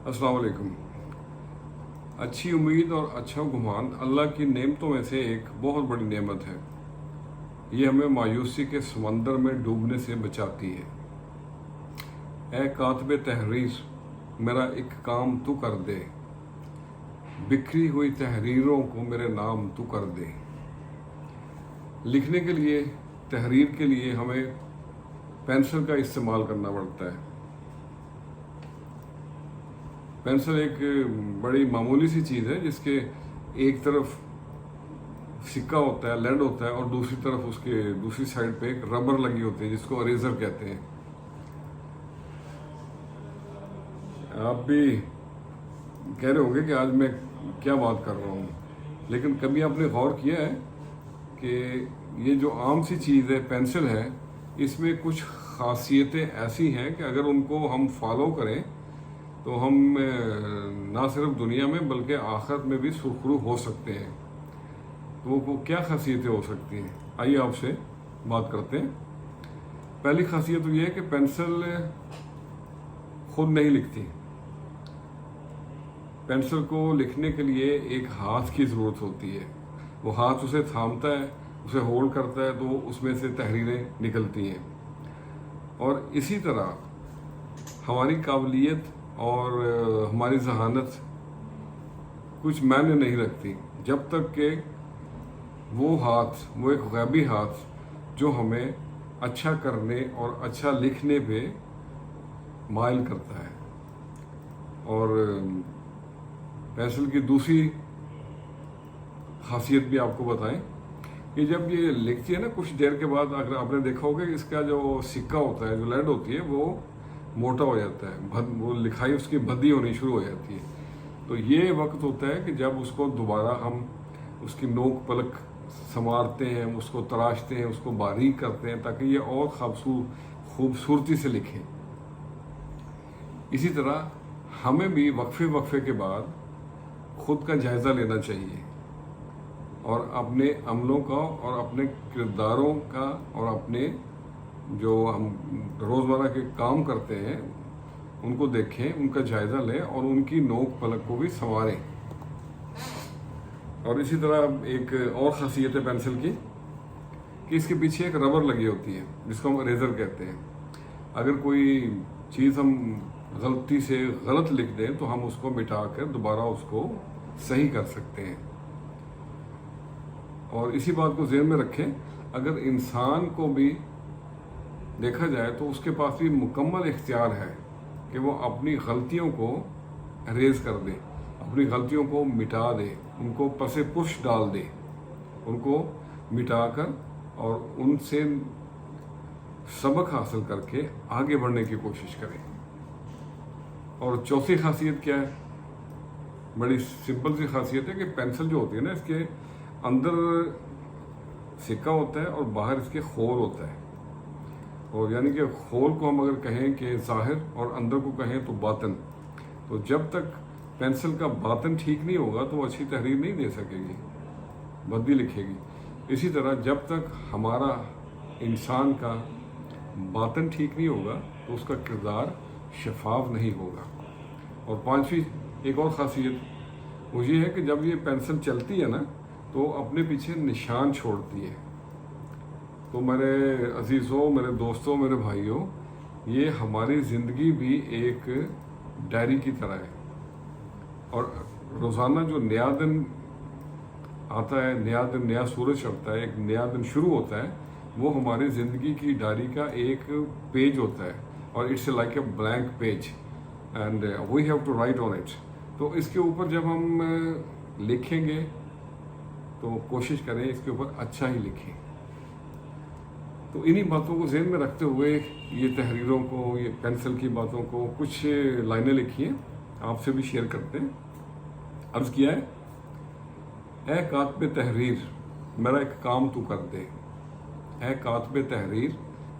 अस्सलाम वालेकुम। अच्छी उम्मीद और अच्छा गुमान अल्लाह की नेमतों में से एक बहुत बड़ी नेमत है। ये हमें मायूसी के समंदर में डूबने से बचाती है। ए कातबे तहरीर, मेरा एक काम तू कर दे, बिखरी हुई तहरीरों को मेरे नाम तू कर दे। लिखने के लिए, तहरीर के लिए हमें पेंसिल का इस्तेमाल करना पड़ता है। पेंसिल एक बड़ी मामूली सी चीज़ है जिसके एक तरफ सिक्का होता है, लेड होता है, और दूसरी तरफ उसके दूसरी साइड पे एक रबर लगी होती है जिसको इरेजर कहते हैं। आप भी कह रहे होंगे कि आज मैं क्या बात कर रहा हूँ, लेकिन कभी आपने गौर किया है कि ये जो आम सी चीज़ है पेंसिल है, इसमें कुछ खासियतें ऐसी हैं कि अगर उनको हम फॉलो करें तो हम ना सिर्फ दुनिया में बल्कि आखिरत में भी सुरखरू हो सकते हैं। तो वो क्या खासियतें हो सकती हैं, आइए आपसे बात करते हैं। पहली खासियत तो ये है कि पेंसिल खुद नहीं लिखती। पेंसिल को लिखने के लिए एक हाथ की ज़रूरत होती है। वो हाथ उसे थामता है, उसे होल्ड करता है, तो उसमें से तहरीरें निकलती हैं। और इसी तरह हमारी काबिलियत और हमारी जहानत कुछ मायने नहीं रखती जब तक कि वो एक गैबी हाथ जो हमें अच्छा करने और अच्छा लिखने पे माइल करता है। और पेंसिल की दूसरी खासियत भी आपको बताएं कि जब ये लिखती है ना, कुछ देर के बाद अगर आपने देखा होगा कि इसका जो सिक्का होता है, जो लेड होती है, वो मोटा हो जाता है, वो लिखाई उसकी भद्दी होनी शुरू हो जाती है। तो ये वक्त होता है कि जब उसको दोबारा हम उसकी नोक पलक संवारते हैं, उसको तराशते हैं, उसको बारीक करते हैं ताकि ये और खूबसूरती से लिखें। इसी तरह हमें भी वक्फे के बाद खुद का जायज़ा लेना चाहिए और अपने अमलों का और अपने किरदारों का और अपने जो हम रोज़मर्रा के काम करते हैं उनको देखें, उनका जायज़ा लें और उनकी नोक पलक को भी संवारें। और इसी तरह एक और ख़ासियत है पेंसिल की कि इसके पीछे एक रबर लगी होती है जिसको हम इरेजर कहते हैं। अगर कोई चीज़ हम गलती से गलत लिख दें तो हम उसको मिटा कर दोबारा उसको सही कर सकते हैं। और इसी बात को ज़हन में रखें, अगर इंसान को भी देखा जाए तो उसके पास भी मुकम्मल इख्तियार है कि वो अपनी गलतियों को अरेज कर दे, अपनी गलतियों को मिटा दे, उनको पसे पुश डाल दे, उनको मिटाकर और उनसे सबक हासिल करके आगे बढ़ने की कोशिश करें। और चौथी खासियत क्या है? बड़ी सिंपल सी खासियत है कि पेंसिल जो होती है ना, इसके अंदर सिक्का होता है और बाहर इसके खोल होता है। और यानी कि खोल को हम अगर कहें कि ज़ाहिर और अंदर को कहें तो बातन। तो जब तक पेंसिल का बातन ठीक नहीं होगा तो वो अच्छी तहरीर नहीं दे सकेगी, भद्दी लिखेगी। इसी तरह जब तक हमारा इंसान का बातन ठीक नहीं होगा तो उसका किरदार शफाफ नहीं होगा। और पांचवी एक और ख़ासियत वो ये है कि जब ये पेंसिल चलती है ना तो अपने पीछे निशान छोड़ती है। तो मेरे अजीज़ों, मेरे दोस्तों, मेरे भाइयों, ये हमारी ज़िंदगी भी एक डायरी की तरह है। और रोज़ाना जो नया दिन आता है, नया दिन, नया सूरज चढ़ता है, एक नया दिन शुरू होता है, वो हमारी ज़िंदगी की डायरी का एक पेज होता है। और it's like a blank page and we have to write on it. तो इसके ऊपर जब हम लिखेंगे तो कोशिश करें इसके ऊपर अच्छा ही लिखें। तो इन्हीं बातों को ज़हन में रखते हुए ये तहरीरों को, ये पेंसिल की बातों को, कुछ लाइनें लिखी हैं, आपसे भी शेयर करते हैं। अर्ज़ किया है, ए कातबे तहरीर, मेरा एक काम तू कर दे। ए कातबे तहरीर,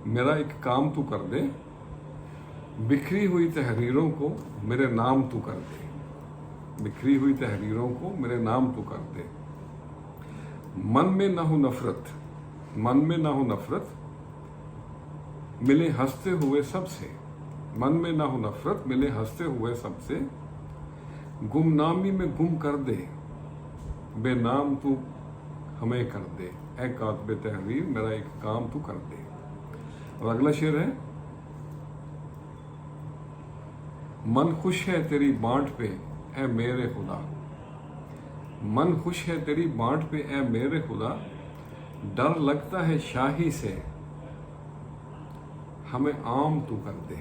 मेरा एक काम तू कर दे, बिखरी हुई तहरीरों को मेरे नाम तू कर दे। बिखरी हुई तहरीरों को मेरे नाम तू कर दे। मन में ना हो नफरत, मन में ना हो नफरत, मिले हंसते हुए सबसे। मन में ना हो नफरत, मिले हंसते हुए सबसे, गुमनामी में गुम कर दे, बे नाम तू हमें कर दे, ए कातिब तहरीर मेरा एक काम तू कर दे। और अगला शेर है, मन खुश है तेरी बांट पे ए मेरे खुदा, मन खुश है तेरी बांट पे ए मेरे खुदा, डर लगता है शाही से हमें आम तू कर दे,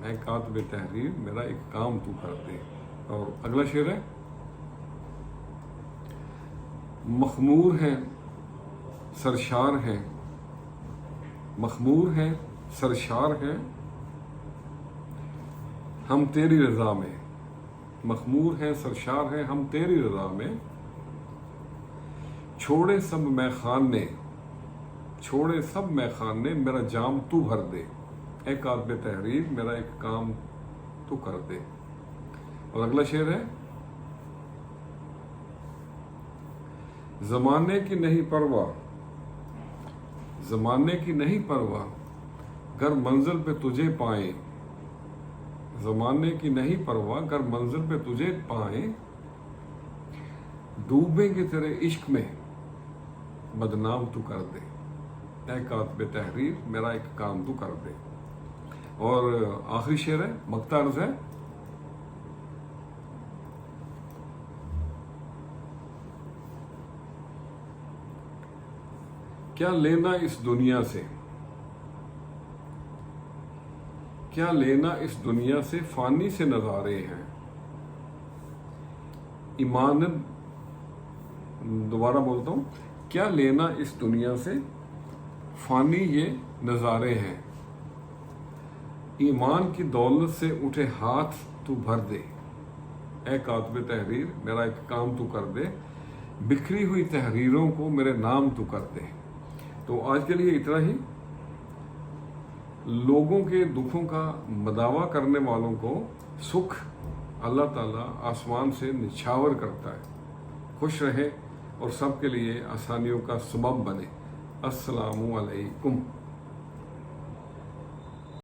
ए कातिब तहरीर मेरा एक काम तू कर दे। और अगला शेर है, मखमूर है सरशार है, मखमूर है सरशार है हम तेरी रजा में, मखमूर है सरशार है हम तेरी रजा में, छोड़े सब मैखाने, छोड़े सब मैखाने मेरा जाम तू भर दे, ए कातिब तहरीर मेरा एक काम तू कर दे। और अगला शेर है, जमाने की नहीं परवाह, जमाने की नहीं परवाह, गर मंजिल पे तुझे पाए, जमाने की नहीं परवाह गर मंजिल पे तुझे पाए, डूबेंगे तेरे इश्क में बदनाम तू कर दे, ए कातिब तहरीर मेरा एक काम तू कर दे। और आखिरी शेर है, मक्ता अर्ज है, क्या लेना इस दुनिया से, क्या लेना इस दुनिया से, फानी से नजारे हैं, ईमान, दोबारा बोलता हूं, क्या लेना इस दुनिया से, फानी ये नजारे हैं, ईमान की दौलत से उठे हाथ तू भर दे, ए कातिब तहरीर मेरा एक काम तू कर दे, बिखरी हुई तहरीरों को मेरे नाम तू कर दे। तो आज के लिए इतना ही। लोगों के दुखों का मदावा करने वालों को सुख अल्लाह ताला आसमान से निछावर करता है। खुश रहे और सबके लिए आसानियों का सबब बने। अस्सलामु अलैकुम।